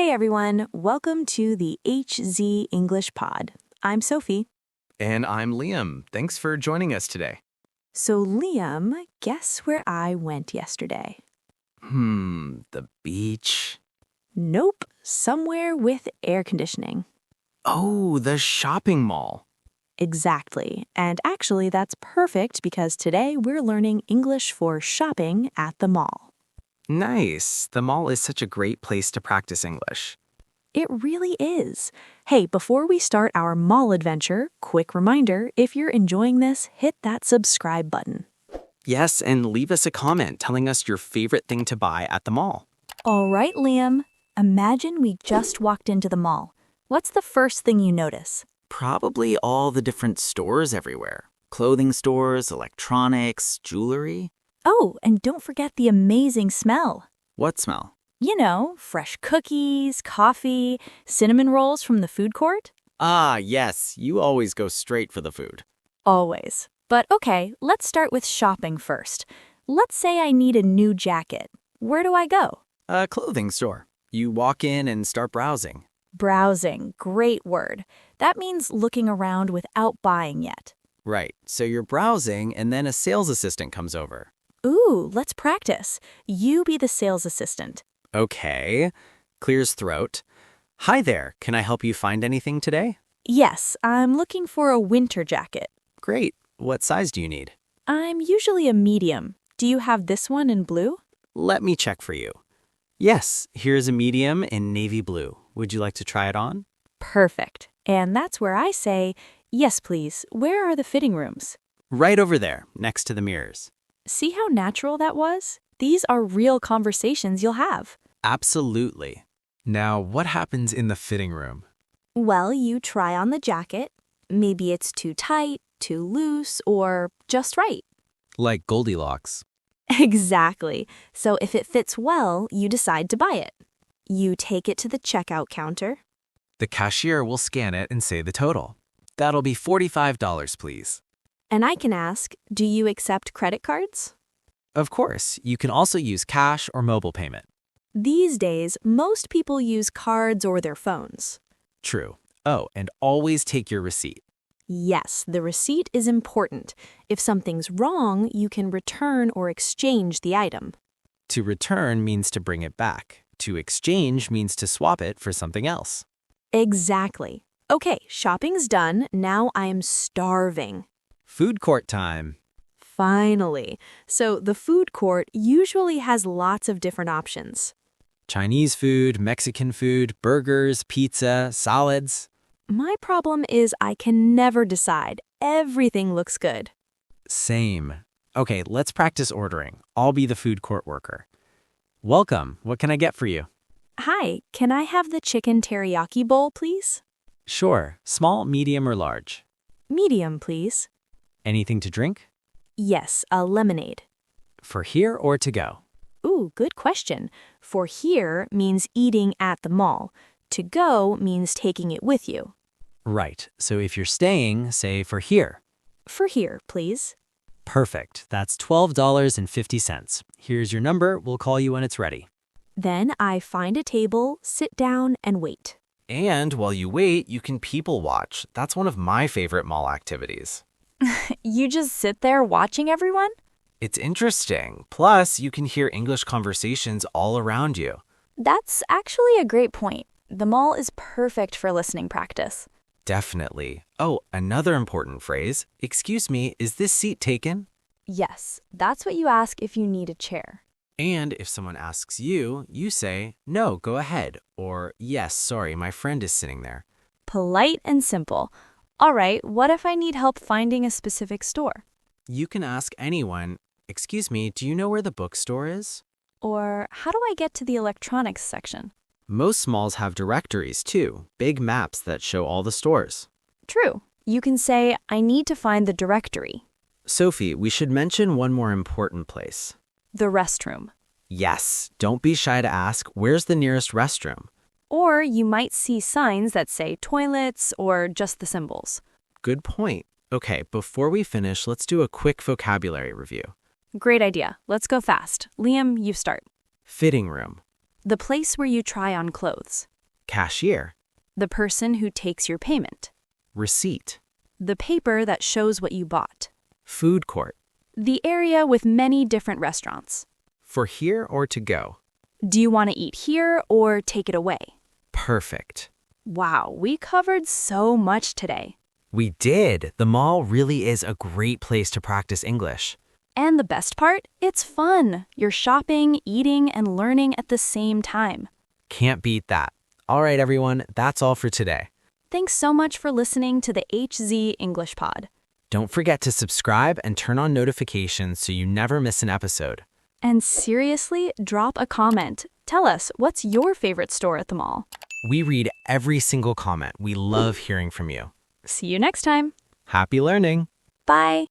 Hey everyone, welcome to the HZ English Pod. I'm Sophie. And I'm Liam. Thanks for joining us today. So Liam, guess where I went yesterday? The beach. Nope, somewhere with air conditioning. Oh, the shopping mall. Exactly. And actually that's perfect because today we're learning English for shopping at the mall. Nice. The mall is such a great place to practice English. It really is. Hey, before we start our mall adventure, quick reminder, if you're enjoying this, hit that subscribe button. Yes, and leave us a comment telling us your favorite thing to buy at the mall. All right, Liam. Imagine we just walked into the mall. What's the first thing you notice? Probably all the different stores everywhere. Clothing stores, electronics, jewelry. Oh, and don't forget the amazing smell. What smell? You know, fresh cookies, coffee, cinnamon rolls from the food court. Ah, yes, you always go straight for the food. Always. But okay, let's start with shopping first. Let's say I need a new jacket. Where do I go? A clothing store. You walk in and start browsing. Browsing, great word. That means looking around without buying yet. Right, so you're browsing and then a sales assistant comes over. Ooh, let's practice. You be the sales assistant. Okay, clears throat. Hi there, can I help you find anything today? Yes, I'm looking for a winter jacket. Great, what size do you need? I'm usually a medium. Do you have this one in blue? Let me check for you. Yes, here's a medium in navy blue. Would you like to try it on? Perfect. And that's where I say, yes, please. Where are the fitting rooms? Right over there, next to the mirrors. See how natural that was? These are real conversations you'll have. Absolutely. Now, what happens in the fitting room? Well, you try on the jacket. Maybe it's too tight, too loose, or just right. Like Goldilocks. Exactly. So if it fits well, you decide to buy it. You take it to the checkout counter. The cashier will scan it and say the total. That'll be $45, please. And I can ask, do you accept credit cards? Of course, you can also use cash or mobile payment. These days, most people use cards or their phones. True. Oh, and always take your receipt. Yes, the receipt is important. If something's wrong, you can return or exchange the item. To return means to bring it back. To exchange means to swap it for something else. Exactly. Okay, shopping's done. Now I'm starving. Food court time. Finally. So the food court usually has lots of different options. Chinese food, Mexican food, burgers, pizza, salads. My problem is I can never decide. Everything looks good. Same. Okay, let's practice ordering. I'll be the food court worker. Welcome. What can I get for you? Hi, can I have the chicken teriyaki bowl, please? Sure. Small, medium, or large? Medium, please. Anything to drink? Yes, a lemonade. For here or to go? Ooh, good question. For here means eating at the mall. To go means taking it with you. Right. So if you're staying, say for here. For here, please. Perfect. That's $12.50. Here's your number. We'll call you when it's ready. Then I find a table, sit down, and wait. And while you wait, you can people watch. That's one of my favorite mall activities. You just sit there watching everyone? It's interesting. Plus, you can hear English conversations all around you. That's actually a great point. The mall is perfect for listening practice. Definitely. Oh, another important phrase. Excuse me, is this seat taken? Yes, that's what you ask if you need a chair. And if someone asks you, you say, no, go ahead. Or, yes, sorry, my friend is sitting there. Polite and simple. All right, what if I need help finding a specific store? You can ask anyone, excuse me, do you know where the bookstore is? Or how do I get to the electronics section? Most malls have directories too, big maps that show all the stores. True. You can say, I need to find the directory. Sophie, we should mention one more important place. The restroom. Yes, don't be shy to ask, where's the nearest restroom? Or you might see signs that say toilets or just the symbols. Good point. Okay, before we finish, let's do a quick vocabulary review. Great idea. Let's go fast. Liam, you start. Fitting room. The place where you try on clothes. Cashier. The person who takes your payment. Receipt. The paper that shows what you bought. Food court. The area with many different restaurants. For here or to go? Do you want to eat here or take it away? Perfect. Wow, we covered so much today. We did. The mall really is a great place to practice English. And the best part? It's fun. You're shopping, eating, and learning at the same time. Can't beat that. All right, everyone, that's all for today. Thanks so much for listening to the HZ English Pod. Don't forget to subscribe and turn on notifications so you never miss an episode. And seriously, drop a comment. Tell us, what's your favorite store at the mall? We read every single comment. We love hearing from you. See you next time. Happy learning! Bye.